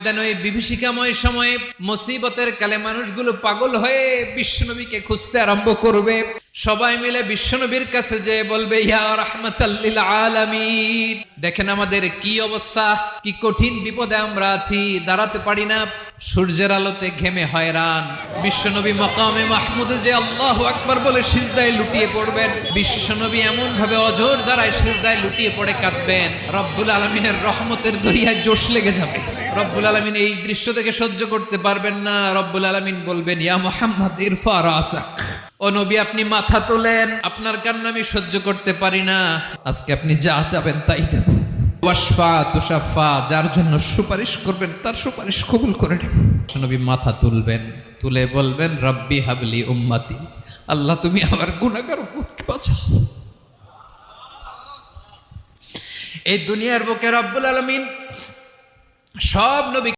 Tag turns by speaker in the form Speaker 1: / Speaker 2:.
Speaker 1: ওই বিভীষিকাময় সময়ে মুসিবতের কালে মানুষগুলো পাগল হয়ে বিশ্বনবীকে খুঁজতে আরম্ভ করবে। সবাই মিলে বিশ্বনবীর কাছে যেয়ে বলবে, ইয়া রাহমাতাল লিল আলামিন, দেখেন আমাদের কি অবস্থা, কি কঠিন বিপদে আমরা আছি, দাঁড়াতে পারি না, সূর্যের আলোতে ঘেমে হয়রান। বিশ্বনবী মাকামে মাহমুদে যে আল্লাহু আকবার বলে সিজদায় লুটিয়ে পড়বেন, বিশ্বনবী এমন ভাবে অজর দ্বারায় সিজদায় লুটিয়ে পড়ে কাঁদবেন, রব্বুল আলামিনের রহমতের দরিয়ায় জোশ লেগে যাবে। রব্বুল আলামিন এই দৃশ্য থেকে সহ্য করতে পারবেন না। রব্বুল আলামিন বলবেন, ইয়া মুহাম্মদ ইরফা রাসাক, ও নবী আপনি মাথা তোলেন, আপনার কান্না আমি সহ্য করতে পারি না, আজকে আপনি যা চাবেন তাই দেব। ওয়াশফা তুশাফা, যার জন্য সুপারিশ করবেন তার সুপারিশ কবুল করে নেব। নবী মাথা তুলবেন, তুলে বলবেন, রব্বি হাবলি উম্মতি, আল্লাহ তুমি আমার গুনাহগার উম্মতকে বাঁচাও। এই দুনিয়ার বুকে রব্বুল আলামিন সব নবী